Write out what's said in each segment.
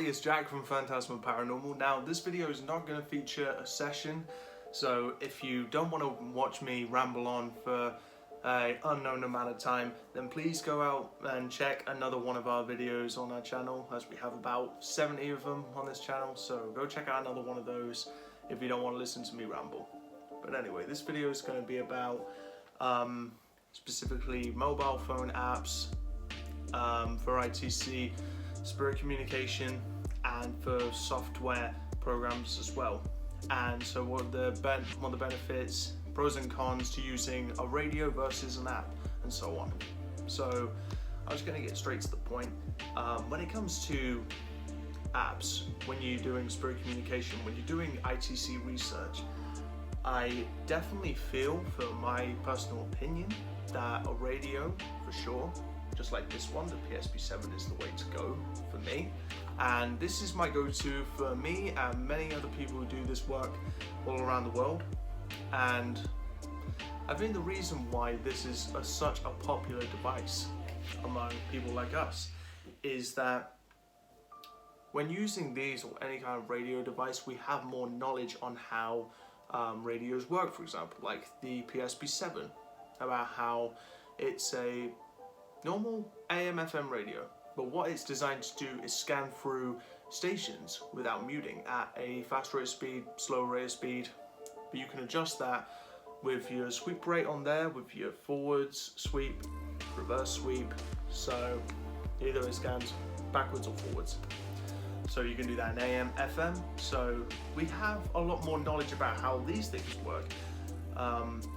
everybody, it's Jack from Phantasmal Paranormal. Now this video is not going to feature a session, so if you don't want to watch me ramble on for an unknown amount of time, then please go out and check another one of our videos on our channel, as we have about 70 of them on this channel, so go check out another one of those if you don't want to listen to me ramble. But anyway, this video is going to be about specifically mobile phone apps for ITC SPIRIT Communication and for software programs as well. And so what are the benefits, pros and cons to using a radio versus an app, and so on. So I was going to get straight to the point. When it comes to apps, when you're doing spirit communication, when you're doing ITC research, I definitely feel, for my personal opinion, that a radio, for sure, just like this one, the PSP7 is the way to go for me. And this is my go-to for me and many other people who do this work all around the world. And I think the reason why this is such a popular device among people like us is that when using these or any kind of radio device, we have more knowledge on how radios work. For example, like the PSP7, about how it's a normal AM/FM radio, but what it's designed to do is scan through stations without muting at a fast rate of speed, slow rate of speed, but you can adjust that with your sweep rate on there, with your forwards sweep, reverse sweep, so either it scans backwards or forwards. So you can do that in AM/FM, so we have a lot more knowledge about how these things work,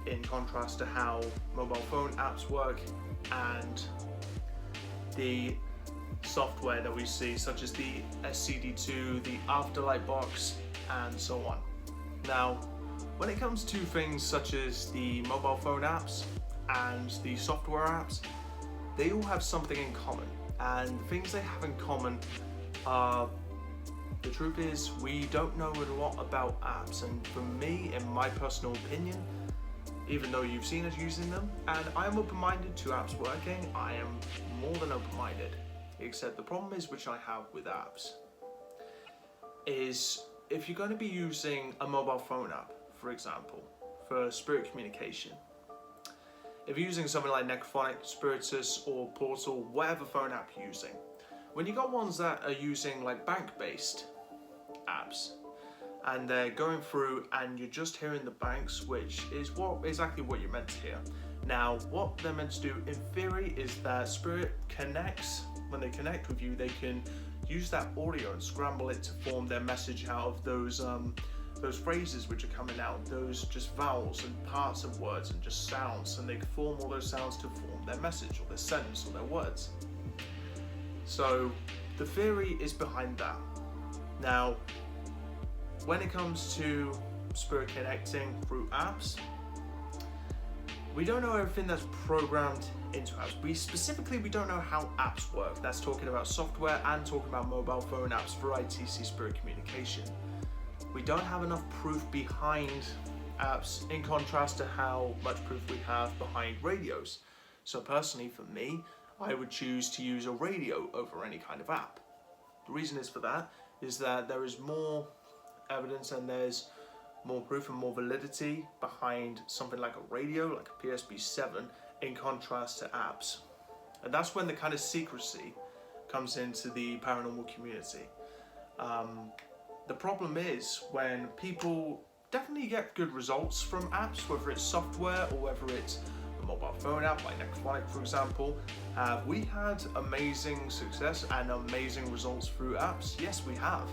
in contrast to how mobile phone apps work and the software that we see, such as the SCD2, the Afterlight box, and so on. Now, when it comes to things such as the mobile phone apps and the software apps, they all have something in common, and the things they have in common are, the truth is, we don't know a lot about apps, and for me, in my personal opinion, even though you've seen us using them, and I am open-minded to apps working, I am more than open-minded. Except the problem is, which I have with apps, is if you're going to be using a mobile phone app, for example, for spirit communication, if you're using something like Necrophonic, Spiritus, or Portal, whatever phone app you're using, when you got ones that are using like bank-based apps, and they're going through and you're just hearing the banks, which is exactly what you're meant to hear. Now, what they're meant to do in theory is that Spirit connects, when they connect with you, they can use that audio and scramble it to form their message out of those phrases which are coming out, those just vowels and parts of words and just sounds, and they can form all those sounds to form their message or their sentence or their words. So the theory is behind that. Now, when it comes to spirit connecting through apps, we don't know everything that's programmed into apps. We don't know how apps work. That's talking about software and talking about mobile phone apps for ITC spirit communication. We don't have enough proof behind apps, in contrast to how much proof we have behind radios. So personally, for me, I would choose to use a radio over any kind of app. The reason is for that is that there is more evidence and there's more proof and more validity behind something like a radio, like a PSP7, in contrast to apps. And that's when the kind of secrecy comes into the paranormal community. The problem is when people definitely get good results from apps, whether it's software or whether it's a mobile phone app like Necrophonic, for example. We had amazing success and amazing results through apps. Yes, we have.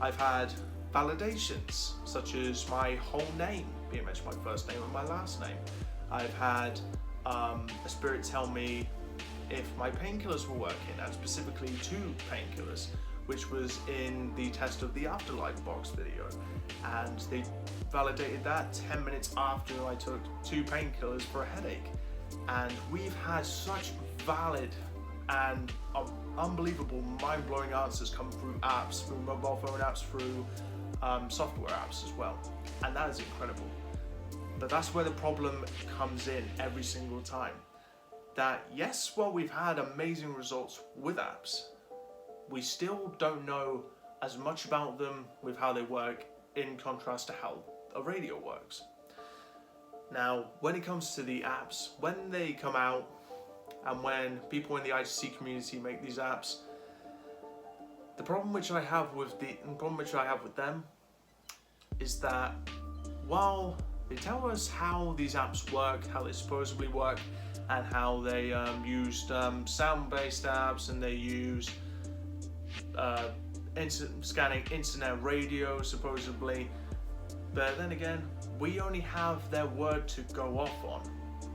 I've had validations, such as my whole name being mentioned, my first name and my last name. I've had a spirit tell me if my painkillers were working, and specifically 2 painkillers, which was in the test of the Afterlife box video, and they validated that 10 minutes after I took 2 painkillers for a headache. And we've had such valid and unbelievable, mind-blowing answers come through apps, through mobile phone apps, through software apps as well, and that is incredible. But that's where the problem comes in every single time. That yes, well, we've had amazing results with apps, we still don't know as much about them with how they work in contrast to how a radio works. Now, when it comes to the apps, when they come out and when people in the ITC community make these apps, the problem which I have with them is that while they tell us how these apps work, how they supposedly work, and how they used sound-based apps, and they use scanning internet radio supposedly, but then again, we only have their word to go off on.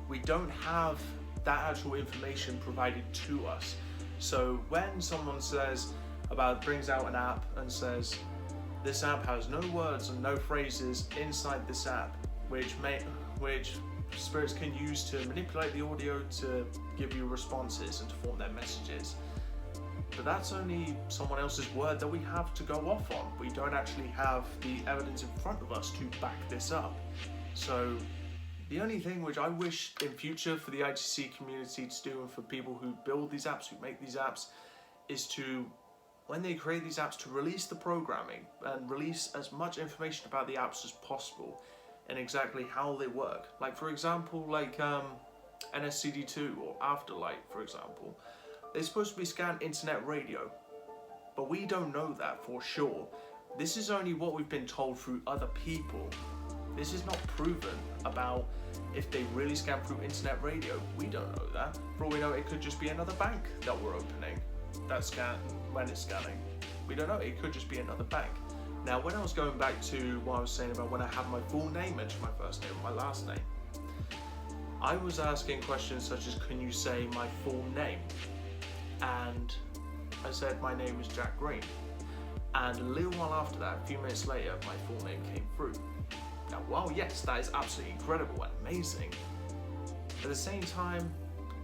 We don't have that actual information provided to us. So when someone brings out an app and says, this app has no words and no phrases inside this app, which spirits can use to manipulate the audio to give you responses and to form their messages. But that's only someone else's word that we have to go off on. We don't actually have the evidence in front of us to back this up. So the only thing which I wish in future for the ITC community to do, and for people who build these apps, who make these apps, is to, when they create these apps, to release the programming and release as much information about the apps as possible and exactly how they work. Like for example, NSCD2 or Afterlight, for example. They're supposed to be scanned internet radio, but we don't know that for sure. This is only what we've been told through other people. This is not proven about if they really scan through internet radio. We don't know that. For all we know, it could just be another bank that we're opening that scan when it's scanning. We don't know, it could just be another bank. Now, when I was going back to what I was saying about when I have my full name mentioned, my first name and my last name, I was asking questions such as, can you say my full name? And I said my name is Jack Green, and a little while after that, a few minutes later, my full name came through. Now, while yes, that is absolutely incredible and amazing, at the same time,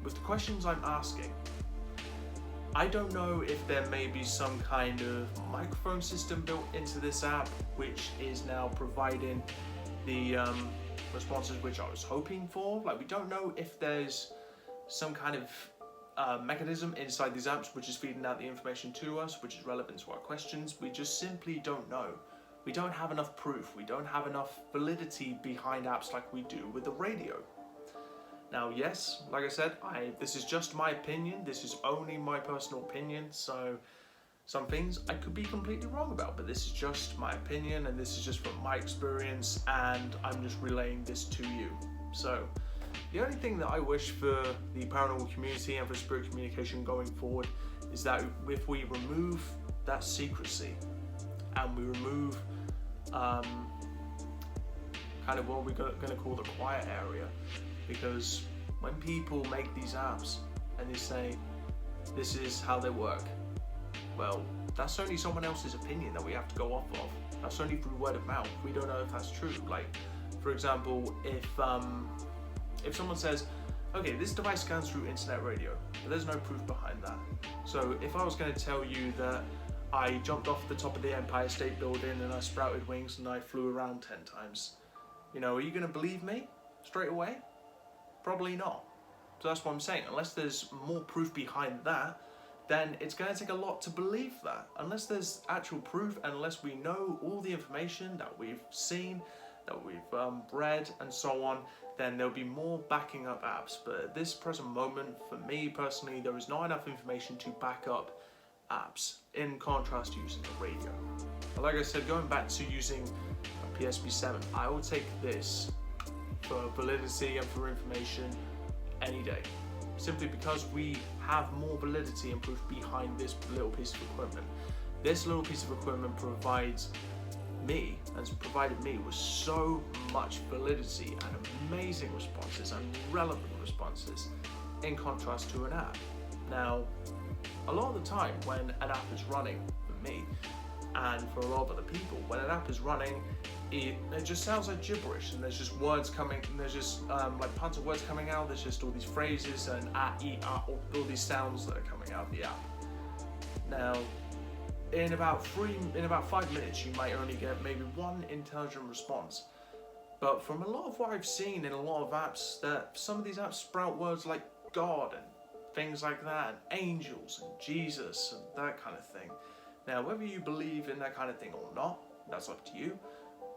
with the questions I'm asking, I don't know if there may be some kind of microphone system built into this app which is now providing the responses which I was hoping for. Like, we don't know if there's some kind of mechanism inside these apps which is feeding out the information to us, which is relevant to our questions. We just simply don't know. We don't have enough proof. We don't have enough validity behind apps like we do with the radio. Now, yes, like I said, this is just my opinion. This is only my personal opinion. So some things I could be completely wrong about, but this is just my opinion, and this is just from my experience, and I'm just relaying this to you. So the only thing that I wish for the paranormal community and for spirit communication going forward is that if we remove that secrecy and we remove kind of what we're going to call the quiet area, because when people make these apps and they say this is how they work, well, that's only someone else's opinion that we have to go off of. That's only through word of mouth. We don't know if that's true. Like, for example, if someone says, okay, this device scans through internet radio, but there's no proof behind that. So if I was going to tell you that I jumped off the top of the Empire State Building and I sprouted wings and I flew around 10 times, are you going to believe me straight away? Probably not. So that's what I'm saying. Unless there's more proof behind that, then it's going to take a lot to believe that. Unless there's actual proof, unless we know all the information that we've seen, that we've read and so on, then there'll be more backing up apps. But at this present moment, for me personally, there is not enough information to back up apps, in contrast to using the radio. But like I said, going back to using a PSP7, I will take this for validity and for information any day, simply because we have more validity and proof behind this little piece of equipment. This little piece of equipment provides me, has provided me with so much validity and amazing responses and relevant responses, in contrast to an app. Now, a lot of the time when an app is running, for me and for a lot of other people, when an app is running, it just sounds like gibberish, and there's just words coming, and there's just like parts of words coming out. There's just all these phrases and all these sounds that are coming out of the app. Now, in about 5 minutes, you might only get maybe one intelligent response. But from a lot of what I've seen in a lot of apps, that some of these apps sprout words like God and things like that, and angels and Jesus and that kind of thing. Now, whether you believe in that kind of thing or not, that's up to you,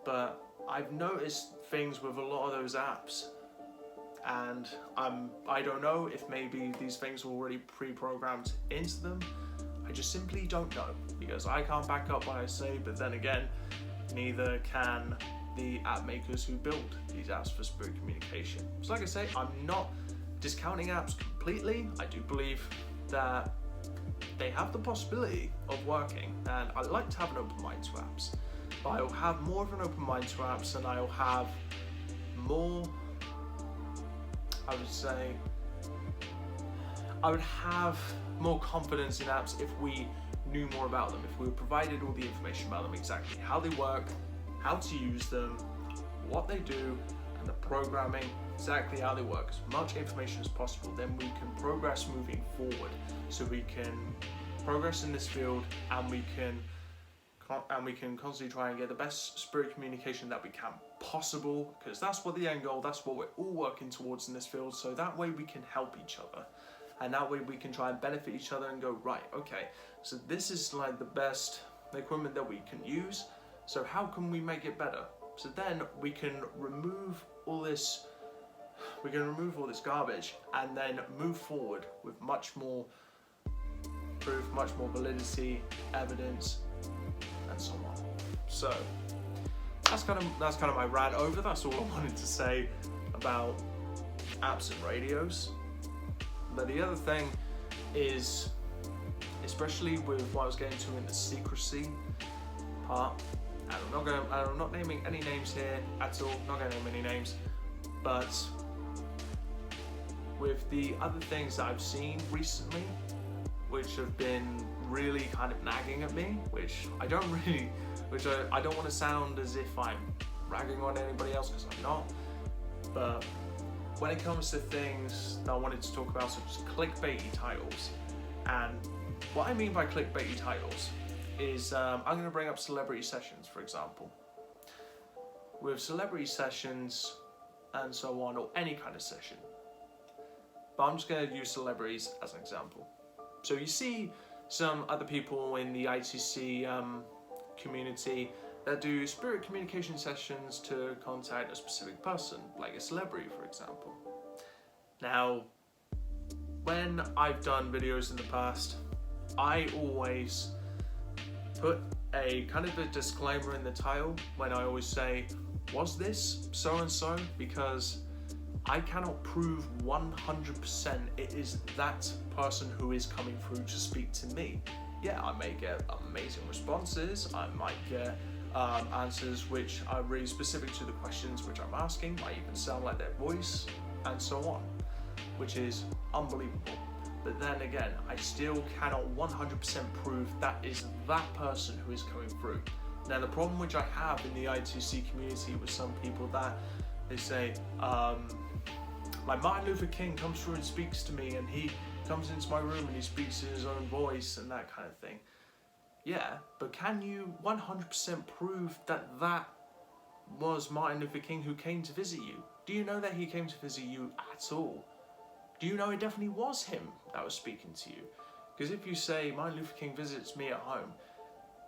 but I've noticed things with a lot of those apps, and I don't know if maybe these things were already pre-programmed into them. I just simply don't know, because I can't back up what I say, but then again, neither can the app makers who build these apps for spirit communication. So like I say, I'm not discounting apps completely. I do believe that they have the possibility of working, and I like to have an open mind to apps, but I'll have more of an open mind to apps, and I'll have more, I would have more confidence in apps if we knew more about them, if we were provided all the information about them, exactly how they work, how to use them, what they do, and the programming, exactly how they work. As much information as possible, then we can progress moving forward. So we can progress in this field, and we can constantly try and get the best spirit communication that we can possible, because that's what the end goal, that's what we're all working towards in this field. So that way we can help each other, and that way we can try and benefit each other and go, right, okay, so this is like the best equipment that we can use, so how can we make it better? So then we can remove all this garbage, and then move forward with much more proof, much more validity, evidence, and so on. So that's kind of my rant over. That's all I wanted to say about apps and radios. But the other thing is, especially with what I was getting to in the secrecy part, and I'm not naming any names here at all, not going to name any names, but with the other things that I've seen recently, which have been really kind of nagging at me, which I don't want to sound as if I'm ragging on anybody else, because I'm not, but when it comes to things that I wanted to talk about, such as clickbaity titles, and what I mean by clickbaity titles is I'm going to bring up celebrity sessions, for example. With celebrity sessions and so on, or any kind of session, but I'm just going to use celebrities as an example. So you see some other people in the ITC community that do spirit communication sessions to contact a specific person, like a celebrity, for example. Now, when I've done videos in the past, I always put a kind of a disclaimer in the title when I always say, was this so and so? Because I cannot prove 100% it is that person who is coming through to speak to me. Yeah, I may get amazing responses, I might get answers which are really specific to the questions which I'm asking, might even sound like their voice, and so on, which is unbelievable. But then again, I still cannot 100% prove that is that person who is coming through. Now, the problem which I have in the ITC community with some people that they say, like Martin Luther King comes through and speaks to me, and he comes into my room and he speaks in his own voice and that kind of thing. Yeah, but can you 100% prove that that was Martin Luther King who came to visit you? Do you know that he came to visit you at all? Do you know it definitely was him that was speaking to you? Because if you say Martin Luther King visits me at home,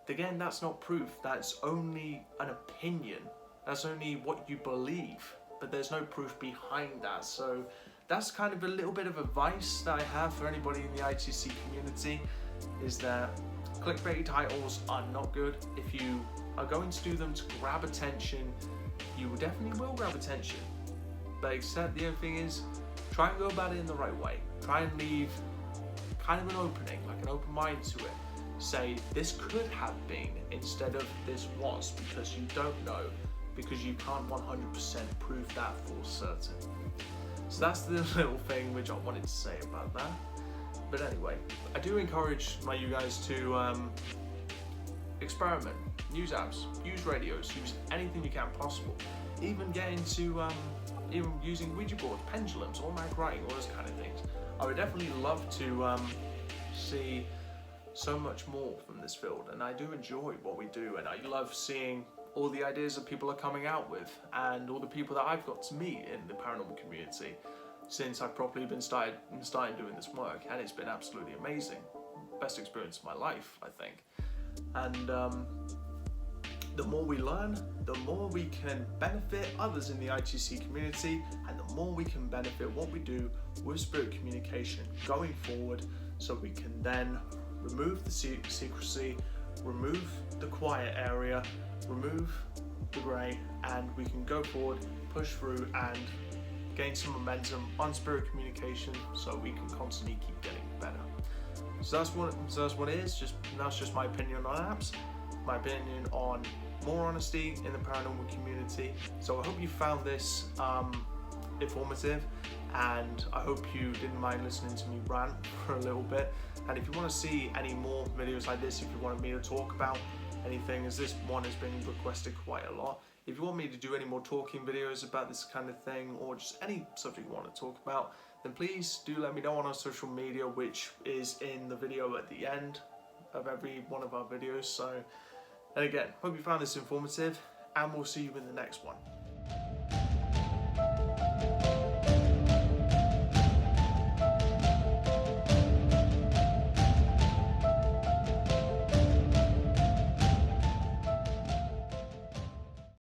again, that's not proof. That's only an opinion. That's only what you believe, but there's no proof behind that. So that's kind of a little bit of advice that I have for anybody in the ITC community, is that clickbait titles are not good. If you are going to do them to grab attention, you definitely will grab attention. But except the other thing is, try and go about it in the right way. Try and leave kind of an opening, like an open mind to it. Say, this could have been instead of this was, because you don't know, because you can't 100% prove that for certain. So that's the little thing which I wanted to say about that. But anyway, I do encourage you guys to experiment, use apps, use radios, use anything you can possible. Even get into even using Ouija boards, pendulums, automatic writing, all those kind of things. I would definitely love to see so much more from this field, and I do enjoy what we do, and I love seeing all the ideas that people are coming out with, and all the people that I've got to meet in the paranormal community. since I've properly been started doing this work, and it's been absolutely amazing. Best experience of my life, I think. And the more we learn, the more we can benefit others in the ITC community, and the more we can benefit what we do with spirit communication going forward, so we can then remove the secrecy, remove the quiet area, remove the grey, and we can go forward, push through, and gain some momentum on spirit communication, so we can constantly keep getting better. So that's what it is. That's just my opinion on apps, my opinion on more honesty in the paranormal community. So I hope you found this informative, and I hope you didn't mind listening to me rant for a little bit. And if you want to see any more videos like this, if you wanted me to talk about anything, as this one has been requested quite a lot, if you want me to do any more talking videos about this kind of thing, or just any subject you want to talk about, then please do let me know on our social media, which is in the video at the end of every one of our videos. So, and again, hope you found this informative, and we'll see you in the next one.